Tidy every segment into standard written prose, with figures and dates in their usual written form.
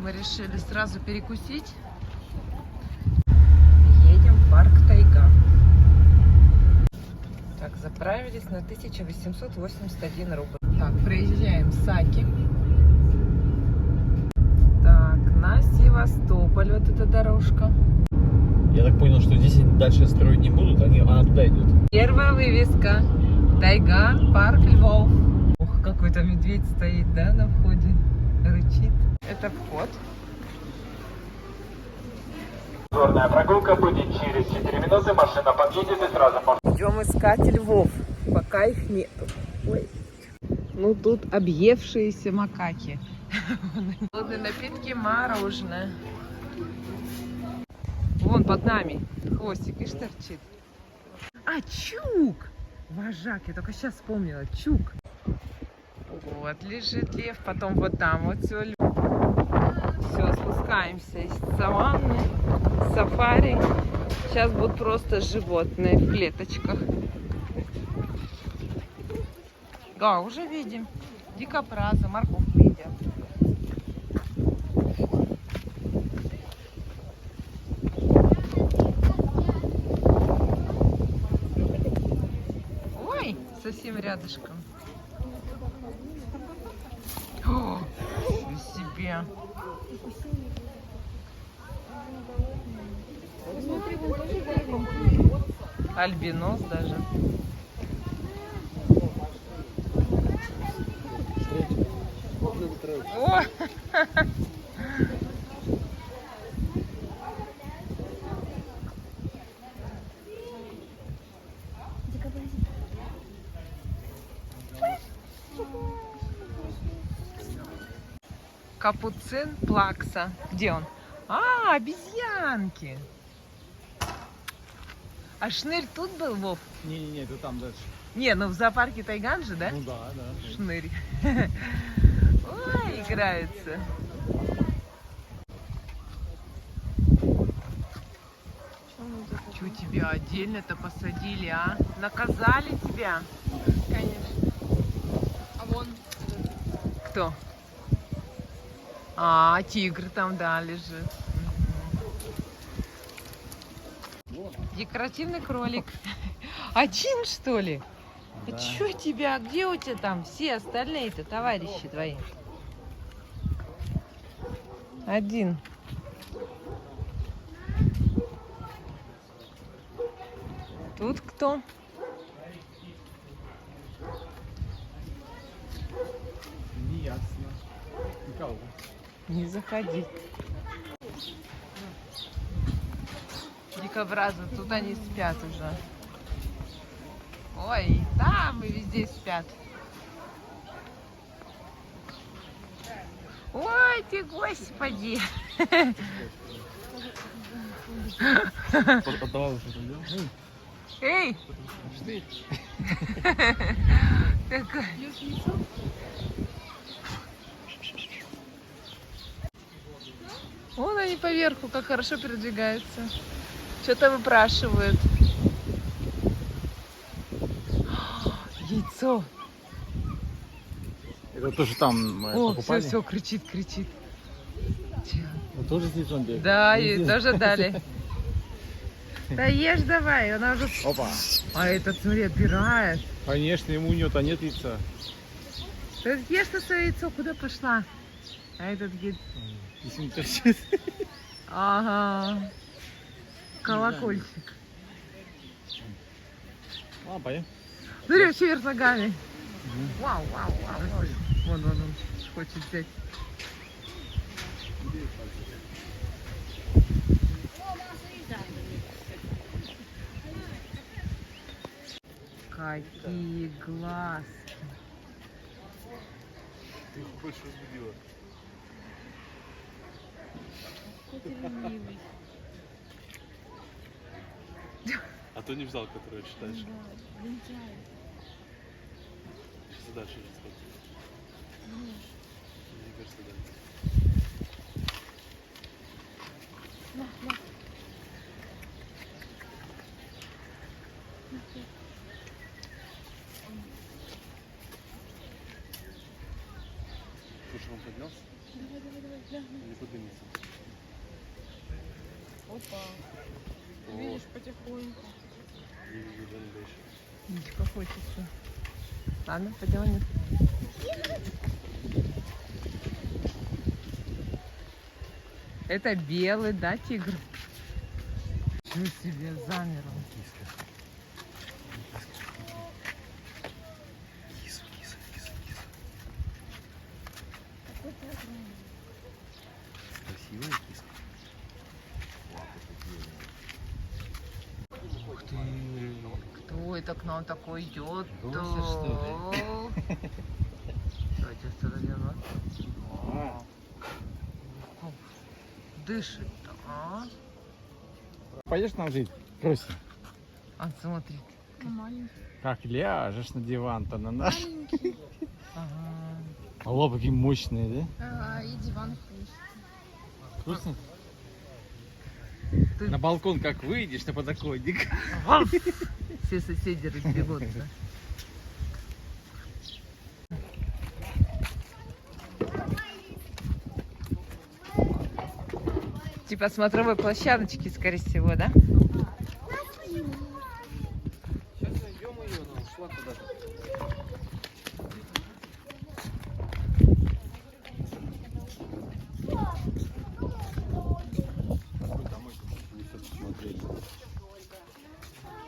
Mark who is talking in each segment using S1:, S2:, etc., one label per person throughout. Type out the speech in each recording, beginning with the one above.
S1: Мы решили сразу перекусить. Едем в парк Тайга. Так, заправились на 1881 рубль. Так, проезжаем Саки. Так, на Севастополь вот эта дорожка.
S2: Я так понял, что здесь дальше строить не будут, она туда идет.
S1: Первая вывеска. Тайга, парк Львов. Ох, какой-то медведь стоит, да, на входе. Рычит. Это вход.
S3: Горная прогулка будет через 4 минуты. Машина подъедет и сразу можно.
S1: Идем искать львов, пока их нету. Ой. Ну тут объевшиеся макаки. Холодные напитки, мороженое. Вон под нами хвостик, видишь, торчит. А, чук! Вожак, я только сейчас вспомнила, чук. Вот лежит лев, потом вот там вот все. Все, спускаемся из саванны, сафари. Сейчас будут просто животные в клеточках. Да, уже видим. Дикобразы, морковку едят. Ой, совсем рядышком. О, ничего себе. Альбинос даже. О! Капуцин плакса. Где он? А, обезьянки. А шнырь тут был, Вов?
S2: Не-не-не, это там дальше.
S1: Не, ну в зоопарке Тайган же, да?
S2: Ну да.
S1: Шнырь. Ой, играются. Чего тебя отдельно-то посадили, а? Наказали тебя?
S4: Конечно. А вон
S1: Кто? А, тигр там, да, лежит. Мгм. Декоративный кролик. Один, что ли?
S2: Да.
S1: А чё тебя? Где у тебя там все остальные-то товарищи твои? Один. Тут кто?
S2: Не ясно. Никого.
S1: Не заходи. Дикобразы, тут они спят уже. Ой, и там и везде спят. Ой, ты, господи.
S2: Подавал что там делал?
S1: Эй!
S2: Что?
S1: Такой. Вон они поверху, как хорошо передвигаются. Что-то выпрашивают. Яйцо.
S2: Это тоже там мы
S1: О,
S2: покупали?
S1: все, кричит.
S2: Ну, тоже здесь он бегает?
S1: Да,
S2: Везде.
S1: ей тоже дали. Да ешь давай, она уже...
S2: Опа.
S1: А этот, смотри, отбирает.
S2: Конечно, ему у него-то нет яйца.
S1: Ты ешь на свое яйцо, куда пошла? А этот говорит,
S2: Если не торчит.
S1: ага, колокольчик.
S2: А, поем.
S1: Смотри, вообще вверх ногами. Вау. Вон он хочет взять. Какие глазки.
S2: Ты их больше разбудила.
S5: А то не взял, которую читаешь. Сейчас дальше рассказывай. Мне кажется, да. Слушай, он поднялся?
S4: Давай.
S5: Не поднимется.
S4: Видишь, потихоньку.
S5: Не вижу дальше.
S1: Ничего хочется. Ладно, пойдем вниз. Это белый, да, тигр? Ничего себе, замер он.
S2: Красивая киска.
S1: Ух ты. Кто это к нам такой идет?
S2: Гося, что
S1: Давайте сюда делаем. Дышит-то, а?
S2: Пойдешь нам жить? Проси.
S1: А смотри.
S4: Маленький.
S2: Как ляжешь на диван-то на наш.
S1: Ага.
S2: А лоб какие мощные,
S4: И диван вкусный.
S2: да? Вкусно?
S1: Ты-
S2: На балкон как выйдешь, на подоконник.
S1: Все соседи разбегутся. Типа смотровой площадочки, скорее всего, да?
S2: Сейчас найдем ее, она ушла куда-то.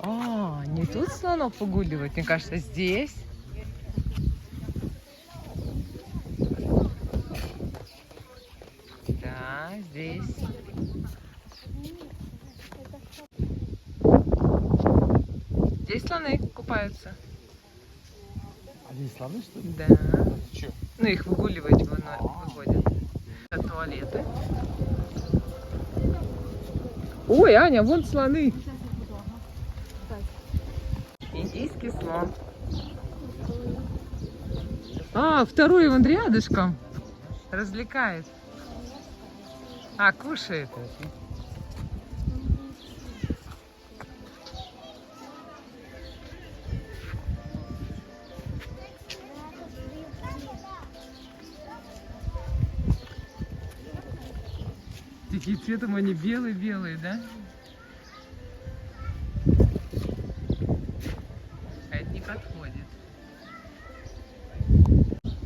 S1: А, не тут слонов погуливать, мне кажется, здесь. Да, здесь. Здесь слоны купаются.
S2: Они слоны, что ли?
S1: Да.
S2: Че?
S1: Ну, их выгуливать выходят. Это туалеты. Ой, Аня, вон слоны. Индийский слон. А, второй вон рядышком. Развлекает. А, кушает. Такие цветом они белые-белые, да? А это не подходит.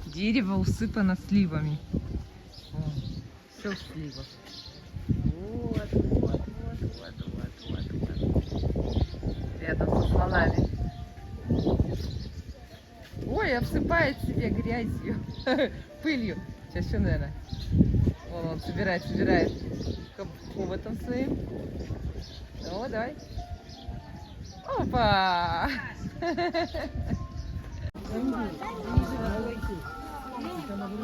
S1: Дерево усыпано сливами. Все в сливах. Вот. Рядом со слонами. Ой, обсыпает себе грязью, пылью. Сейчас еще, наверное. Вон он собирает хоботом своим. Ну, давай. Опа!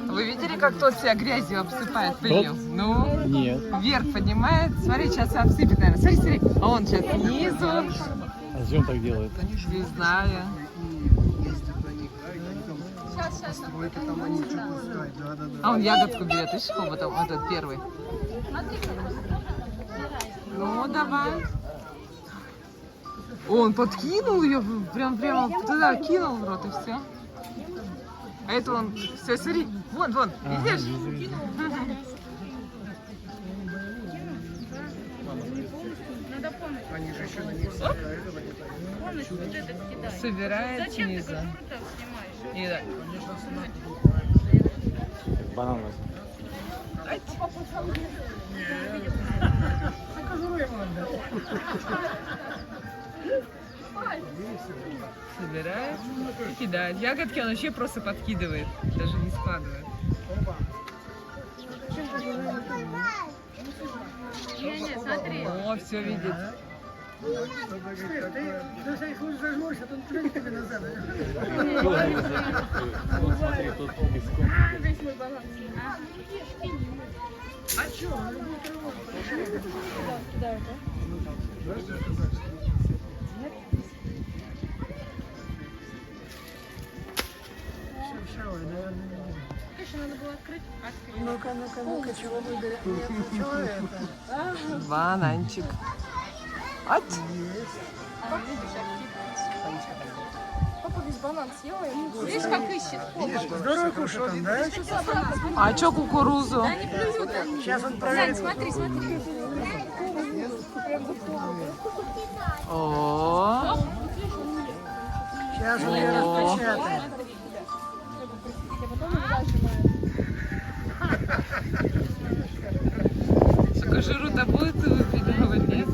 S1: Вы видели, как тот себя грязью обсыпает пылью? Ну,
S2: Нет.
S1: вверх поднимает. Смотри, сейчас обсыпет, наверное. Смотри. А он сейчас снизу.
S2: А зачем так делает?
S1: Не знаю. А он ягодку берет, видишь, хоботом, вот этот первый. Ну, давай. Он подкинул ее, прямо туда кинул в рот и все. А это он, все, смотри, вон, видишь?
S4: Надо помнить.
S6: Они же еще на них
S4: Помнишь, вот этот кидай.
S1: Собирает
S4: Зачем ты
S1: снизу.
S4: крутов снимаешь?
S1: И так.
S2: Банан возьми.
S1: Ать. Собирает и кидает. Ягодки он вообще просто подкидывает, даже не складывает.
S4: Не, смотри.
S1: О, все видит.
S2: Вот смотри, тут песком.
S4: Весь мой баланс.
S1: А что?
S4: Кидаю, Конечно, надо было открыть.
S6: Ну-ка, чего выберет? Нет, ничего это.
S1: Бананчик. Ать.
S4: А, видишь, активность. весь банан съела. Видишь, как ищет?
S6: Здорово кушал он, да?
S1: А чё кукурузу?
S6: Сейчас он
S4: Зань,
S6: проверит.
S4: смотри, смотри.
S1: О,
S6: Сейчас он ее распечатает.
S1: сколько жиру-то будет выпить? Нет?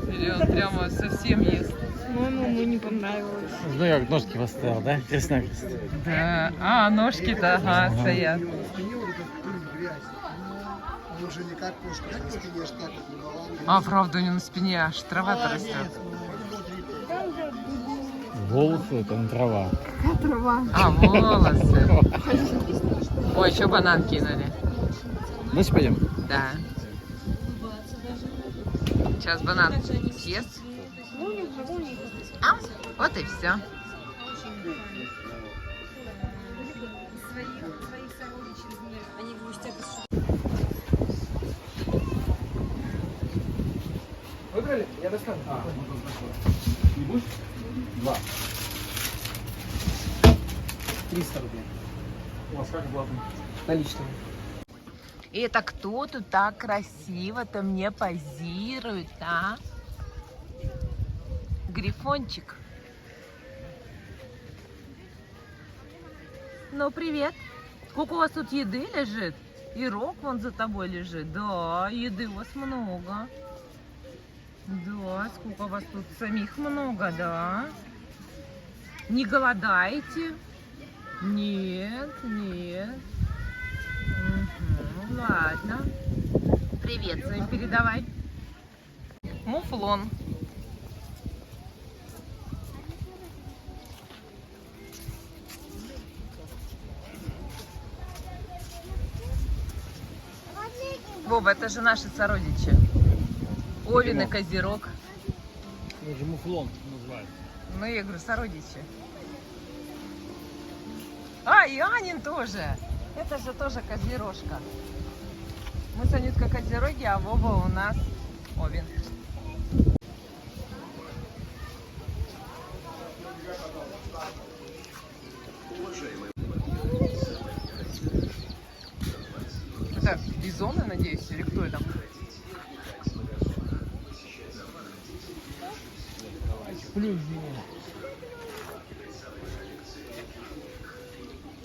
S1: Или он прямо совсем ест?
S2: Ну, как ножки поставил, да? Крест-накрест.
S1: Да. А, ножки-то, ага, стоят.
S7: Он же не как кошка, на спине аж так вот не баланит.
S1: А, правда, у него на спине аж трава-то растет.
S2: Волосы, это не трава.
S1: А, волосы. Ой, еще банан кинули.
S2: Дальше пойдем.
S1: Да. Сейчас банан съест. А, вот и все.
S2: Выбрали? Я достану. Не будешь? 2. 300 рублей. У вас как оплата? Наличными.
S1: И это кто тут так красиво-то мне позирует, а? Грифончик. Ну, привет. Сколько у вас тут еды лежит? И рог вон за тобой лежит. Да, еды у вас много. Да, сколько у вас тут самих много, да? Не голодаете? Нет, нет. Угу, ладно. Привет своим передавай. Муфлон. Вова, это же наши сородичи. Овен и Козерог.
S2: Это же муфлон называют.
S1: Ну, я говорю, сородичи. А, и Анин тоже. Это же тоже Козерожка. Мы с Анюткой Козероги, а Вова у нас Овен. Это бизоны, надеюсь, или кто это?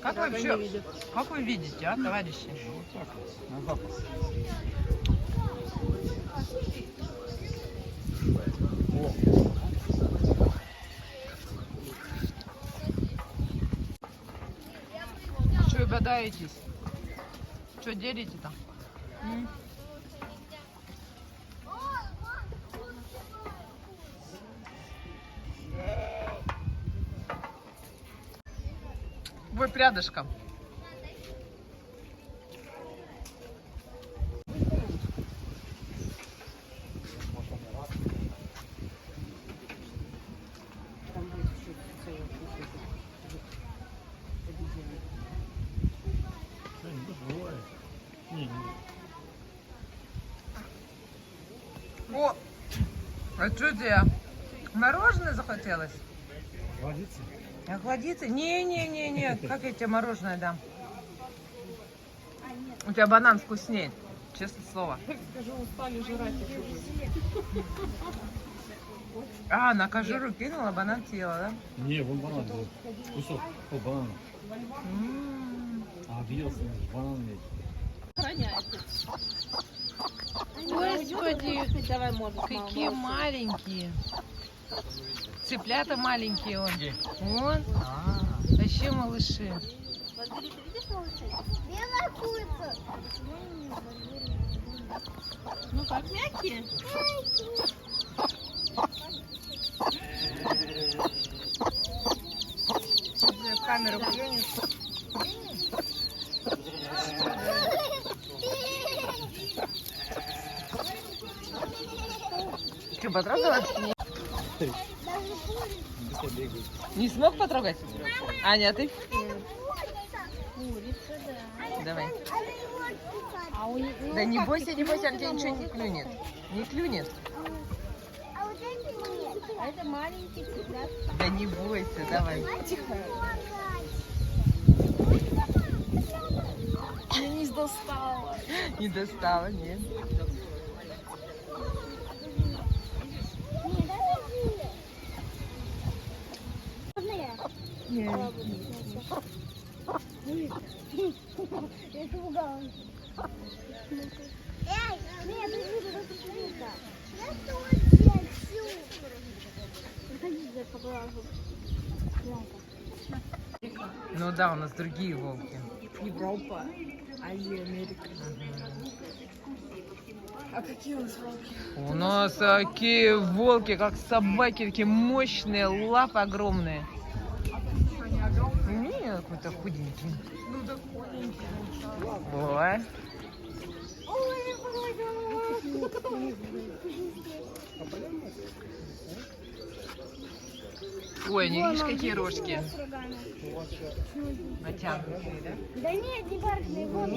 S1: Как вообще, как вы видите, а, товарищи? Что вы бодаетесь? Что делите-то? Ой, прядышко. О, а что тебе? Мороженое захотелось?
S2: Охладиться?
S1: Охладиться? Не, как я тебе мороженое дам? У тебя банан вкуснее, честное слово.
S4: Скажу, устали жрать.
S1: А, на кожуру кинула, банан съела, да?
S2: Не, вон банан. Вот. Кусок банана. А объелся, банан есть.
S1: Господи, давай, какие маленькие. Цыплята маленькие он. Вон. Вообще малыши.
S8: Белая курица.
S4: Ну как, мягкие?
S1: Камеру клюнет. Что, потрогала? Не смог потрогать? Аня, а ты? Давай. Да не бойся, он тебе ничего не клюнет. Не клюнет.
S8: А вот эти нет.
S4: А это маленький цыплят.
S1: Да не бойся, давай.
S4: Тихо. Я не достала.
S1: Не достала, нет. Нет.
S8: Я испугалась. Эй, нет, не я тоже хочу. Проходите по глазу.
S1: Ну да, у нас другие волки.
S4: Европа, Азия, Америка. А какие у нас волки?
S1: У нас такие волки, как собаки, такие мощные, лапы огромные. Не, какой-то худенький.
S4: Ну да, худенький.
S1: Ой. Ой, не видишь, какие рожки? Натянутые, да?
S8: Да нет, не бархатные, вон.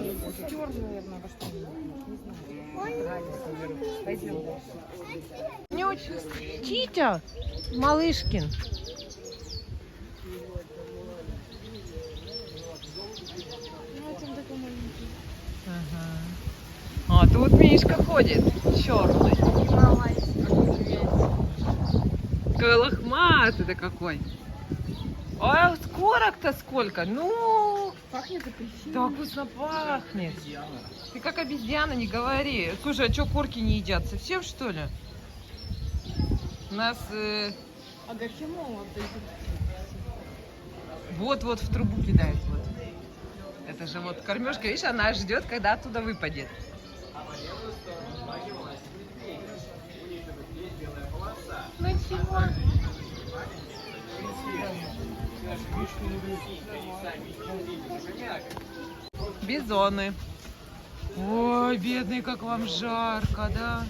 S1: Не очень. Титя, Малышкин. Ага. А тут Мишка ходит, черный. Какой лохматый-то какой. А скорок-то сколько? Ну,
S4: Пахнет апельсином.
S1: так вкусно пахнет. Ты как обезьяна, не говори. Слушай, а что курки не едят? Совсем что ли? У нас
S4: А почему вот эти?
S1: вот в трубу кидают. Вот. Это же вот кормежка, видишь, она ждет, когда оттуда выпадет. Ну чего? Бизоны. Ой, бедный, как вам жарко, да?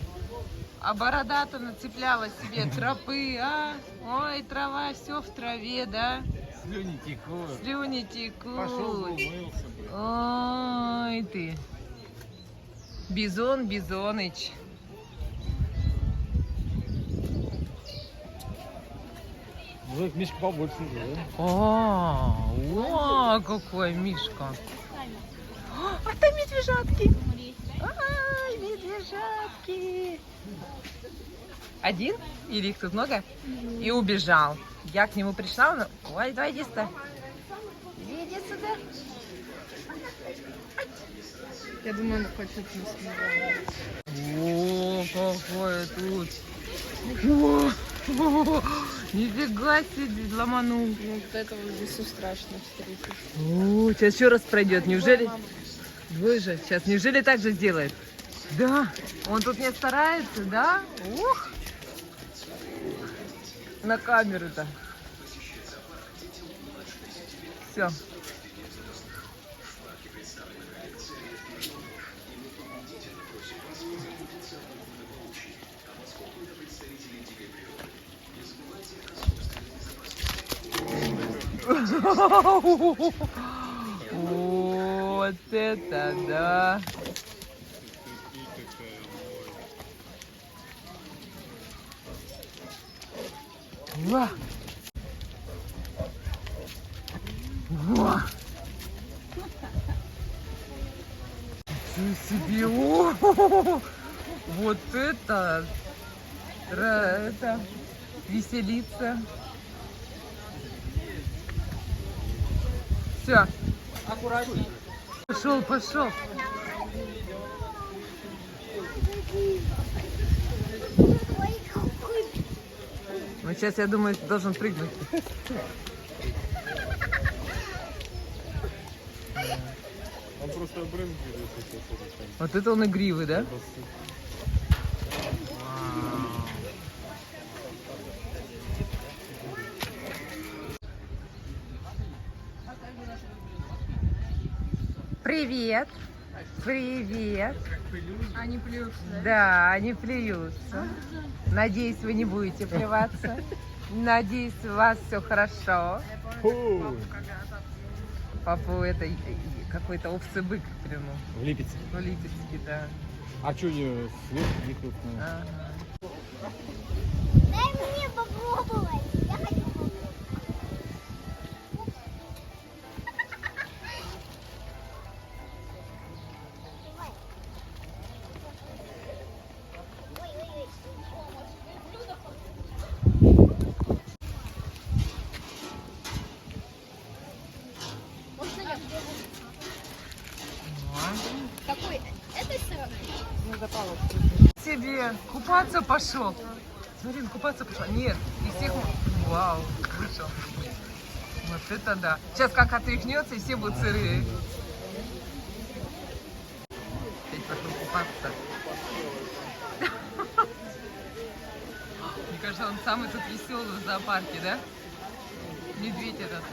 S1: А борода-то нацепляла себе тропы, а? Ой, трава, все в траве, да?
S2: Слюни текут.
S1: Слюни текут.
S2: Пошел бы, умылся бы.
S1: Ой, ты. Бизон, Бизоныч.
S2: Ну, Мишка побольше уже, да?
S1: О, какой Мишка. А там медвежатки. Ай, медвежатки. Один? Или их тут много? И убежал. Я к нему пришла, он... Ой, давай иди сюда. Иди сюда.
S4: Я думаю, он хочет нас.
S1: О, какое тут. О, нифига себе, ломанул.
S4: Ну, вот этого здесь страшно встретить.
S1: О, сейчас еще раз пройдет. Неужели? Боже, сейчас неужели так же сделает? Да, он тут не старается, да? Ух! На камеру-то. Все. Вот это да! Ва! Ва! Ничего себе! О-о-о-о! Вот это веселиться. Все.
S4: Аккуратней.
S1: Пошел, пошел. Ну, сейчас, я думаю, ты должен прыгнуть.
S5: Он просто обрызгивает сейчас.
S1: Вот это он игривый, да? Привет. Привет.
S4: Они плюются, да?
S1: Да, они плюются. Надеюсь, вы не будете плеваться. Надеюсь, у вас все хорошо. Папу это какой-то овцы-бык прямо.
S2: В Липецке.
S1: В Липецке, да.
S2: А что у нее свет не тут?
S1: Ага.
S8: Дай мне попробовать. Какой? Этой стороны?
S1: Себе купаться пошел. Смотри, он купаться пошел. Нет, и всех... Вау, вышел. Вот это да. Сейчас как отряхнется, и все будут сырые. Опять пошел купаться. Мне кажется, он самый тут веселый в зоопарке, да? Медведь этот.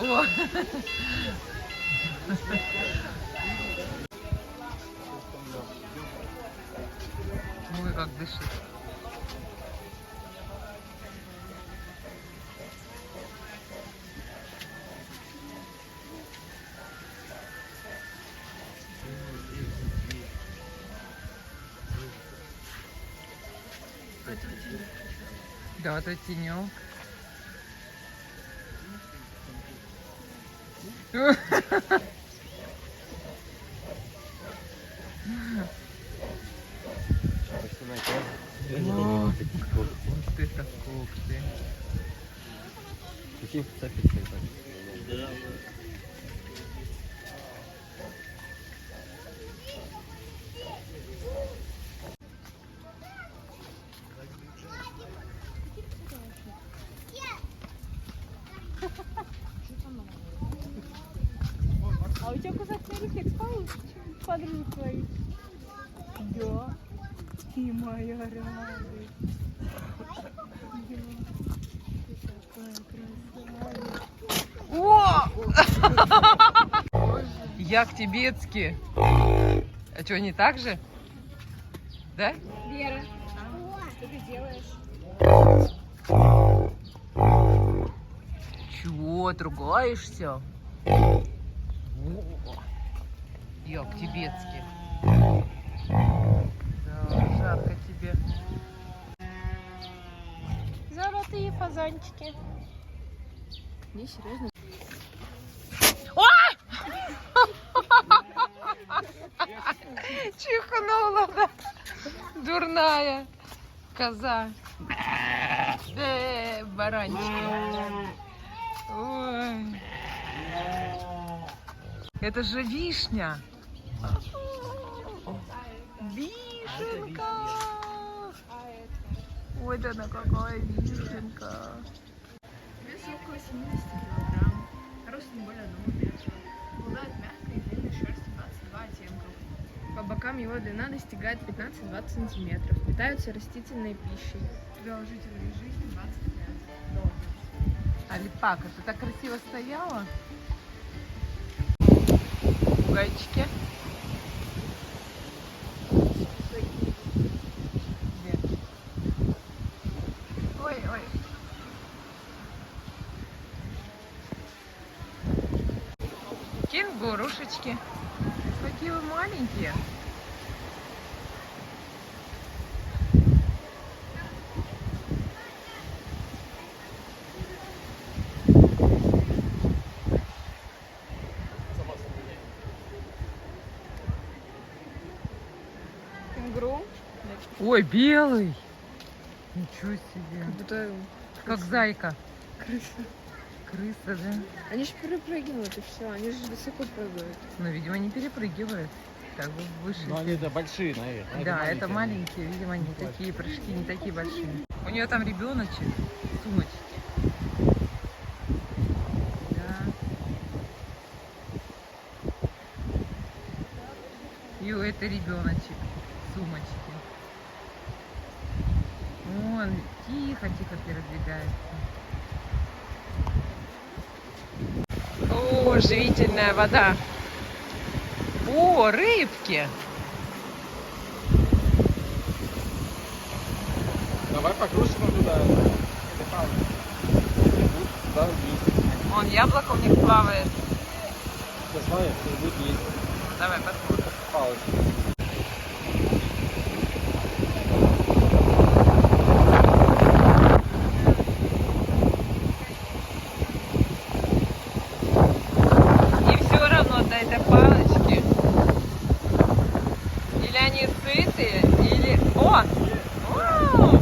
S1: О! Ой, как дышит. Да, это тенек. Вот это когти.
S2: Какие цепицы так?
S4: А у тебя кусочный рефлекс получше, чем у подружек твоих. Да. Ты моя радость.
S1: О! Як тибетский. А что, не так же? Да?
S4: Вера, что ты делаешь?
S1: Чего, ругаешься? Як тибетский. Да, жарко тебе.
S4: Золотые фазанчики. Не, серьезно.
S1: Чихнула, да? Дурная коза. Баранчики. Ой. Это же вишня. Вишенка. Ой, да на какая вишенка.
S4: Вес около 70 килограмм. Рост не более 1 метра. Обладает мягкой и длинной шерстью 22 оттенков. По бокам его длина достигает 15-20 сантиметров. Питаются растительной пищей. Продолжительность жизни 25.
S1: Алипака, ты так красиво стояла. Гайчики. Ой, ой. Кенгурушечки. Какие вы маленькие.
S4: Кенгуру.
S1: Ой, белый. Ничего себе.
S4: Как будто
S1: Как зайка.
S4: крыса.
S1: Крыса, да?
S4: Они же перепрыгивают и все. Они же высоко прыгают.
S1: Но, видимо, не перепрыгивает. Как бы выше.
S2: Ну они да большие, наверное.
S1: Да, это маленькие, видимо, не такие прыжки, не такие большие. У нее там ребеночек, сумочки. Да. И у этой ребеночек, сумочки. Он тихо-тихо передвигается. О, живительная вода. О, рыбки.
S2: Давай покрутим туда. Да, есть.
S1: Вон яблоко у них плавает.
S2: Сейчас знаешь, что будет есть
S1: Давай посмотрим.
S2: палочки.
S1: И все равно до этой палочки. Или они сытые, или О! О!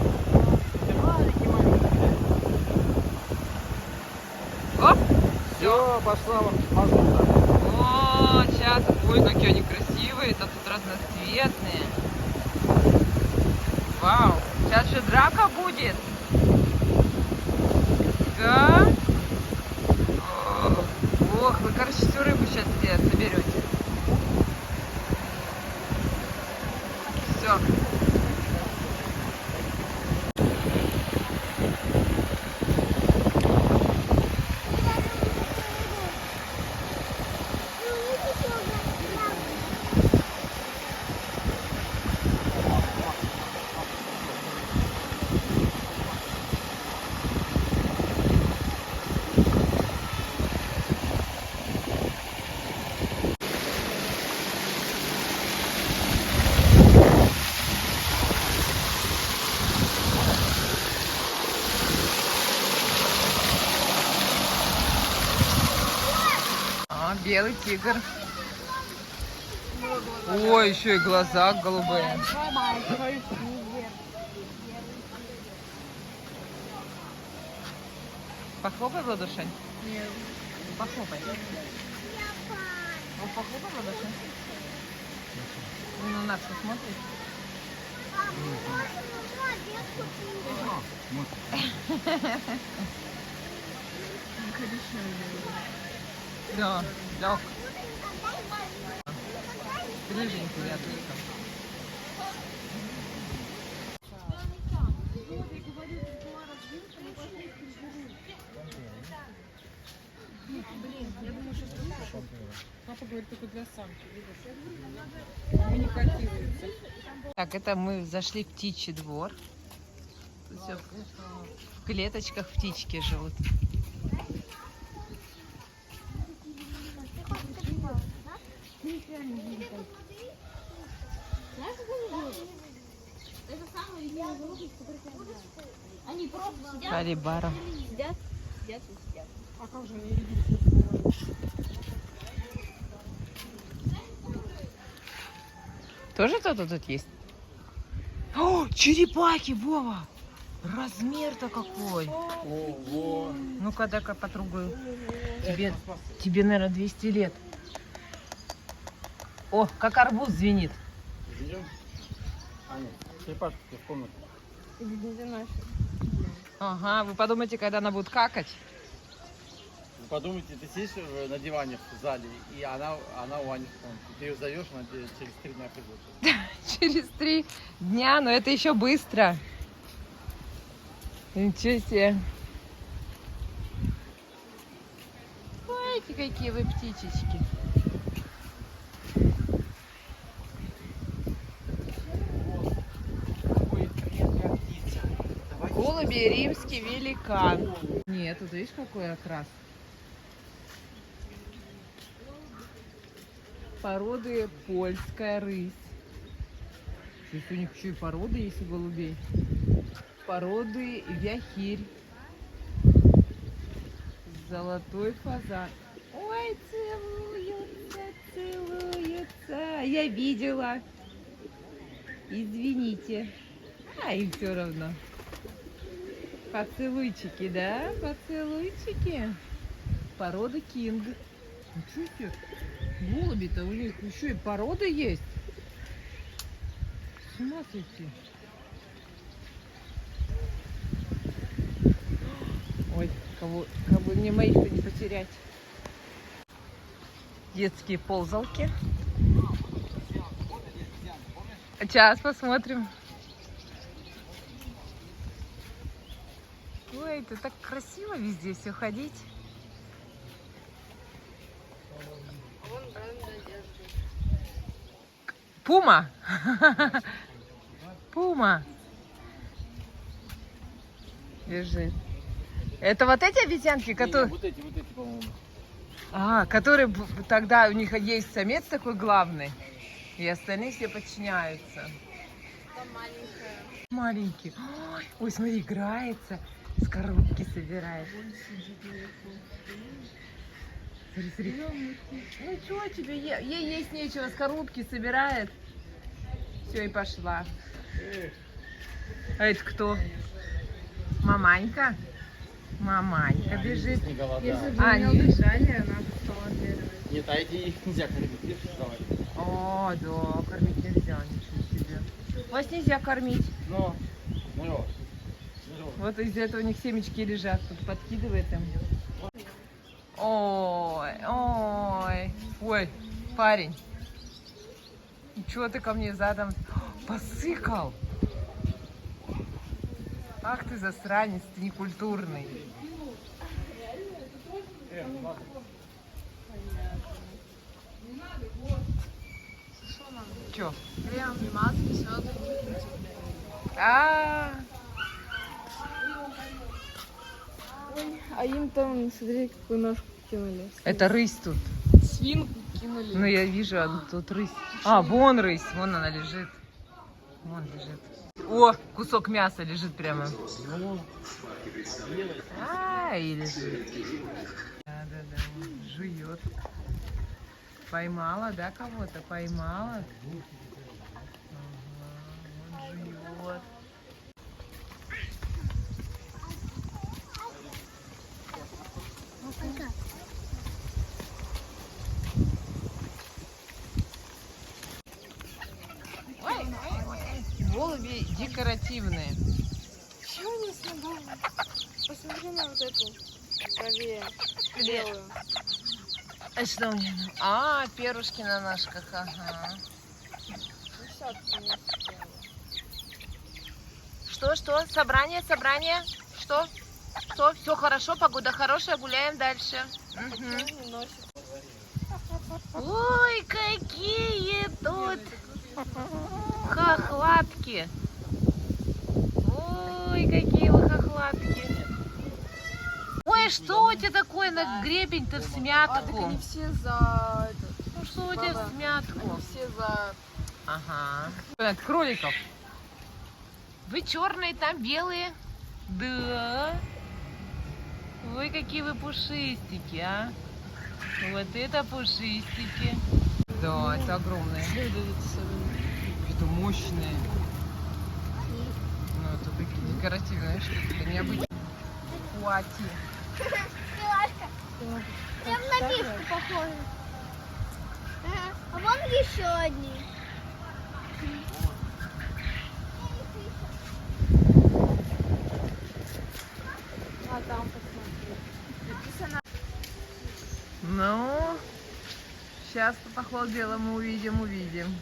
S1: Оп!
S5: Все, пошла мазута.
S1: О, сейчас. Ой, какие они красивые. Это тут разноцветные. Вау. Сейчас же драка будет. Да? Ох, вы, короче, всю рыбу сейчас соберете. Все. Белый тигр. Ой, еще и глаза голубые. Похлопай в ладоши.
S4: Нет.
S1: Похлопай. Ну, похлопай в ладоши. Ну, на что смотрит? Да, лег. Рыженький рядышком.
S9: Папа говорит, только для самки, видишь? Мы не котируемся.
S1: Так, это мы зашли в птичий двор. Тут всё в клеточках птички живут.
S8: Они просто сидят,
S1: Карибара.
S8: сидят и сидят.
S9: А как же они видят?
S1: Тоже кто-то тут есть? О, черепахи, Вова! Размер-то какой!
S5: Ого.
S1: Ну-ка, дай-ка потрогаю. Тебе, наверное, 200 лет. О, как арбуз звенит.
S5: Идем? А, нет. Черепашка в комнату.
S1: Ага, вы подумайте, когда она будет какать.
S2: Вы подумайте, ты сидишь на диване в зале, и она у Ани в комнате. Ты ее зовешь, она тебе через 3 дня придет.
S1: Через 3 дня, но это еще быстро. Ничего себе. Ой, какие вы птичечки. Голуби римский великан. Нет, тут видишь, какой окрас. Породы польская рысь. Здесь у них еще и породы есть у голубей. Породы вяхирь. Золотой фазан. Ой, целуются. Я видела. Извините. А, им все равно. Поцелуйчики, да? Поцелуйчики. Порода кинг. Ничего себе. Голуби-то у них еще и порода есть. С ума сойти. Ой, кого мне моих-то не потерять. Детские ползалки. Сейчас посмотрим. Ой, это так красиво везде все ходить. Пума. Пума. Лежит. Это вот эти обезьянки, которые...
S2: Вот эти, по-моему.
S1: А, которые тогда у них есть самец такой главный, и остальные все подчиняются.
S4: Там маленькая.
S1: Маленький. Ой, смотри, играется, с коробки собирает. Смотри, смотри. Ну что тебе, ей есть нечего, с коробки собирает. Все, и пошла. А это кто? Маманька? Маманька бежит.
S2: Снеговода.
S4: Если бы
S1: А,
S4: меня
S1: нет.
S4: удержали, она бы стала первой.
S2: Нет, а эти их нельзя кормить, видишь, давай.
S1: О, да, кормить нельзя, ничего себе. Вас нельзя кормить.
S2: Ну, его.
S1: Вот из-за этого у них семечки лежат, тут подкидывает им. Ой, ой, ой, парень. Чего ты ко мне задом посыкал? Ах ты засранец, ты некультурный. Чё?
S4: Крем, маски, все. А им там, смотри, какую ножку кинули.
S1: Это рысь тут.
S4: Свинку кинули.
S1: Ну я вижу, тут рысь. А, вон рысь, вон она лежит. Вон лежит. О, кусок мяса лежит прямо. И лежит. Да, вот, жует. Поймала, да, кого-то? Поймала. Ага, вот жует. Голуби декоративные.
S4: Чего не снимали? Посмотри на вот эту правее. Белую.
S1: А что у меня? А, перышки на ножках, ага. Что? Собрание? Что? Все хорошо, погода хорошая, гуляем дальше. Мгм. Ой, какие тут хохлатки. Ой, какие вы хохлатки. Ой, что у тебя такое на гребень-то в
S4: А, так
S1: смятку?
S4: они все за это.
S1: Ну что у тебя в смятку?
S4: Они все за...
S1: Ага. От кроликов. Вы черные, там белые. Да. Ой, какие вы пушистики, а. Вот это пушистики. Да, это огромные. Это мощные. Ну, это такие декоративные штуки. Это необычно. Хвати.
S8: Прям на мишку похоже. А вон еще одни.
S4: А там посмотри.
S1: Ну, сейчас по ходу дела мы увидим.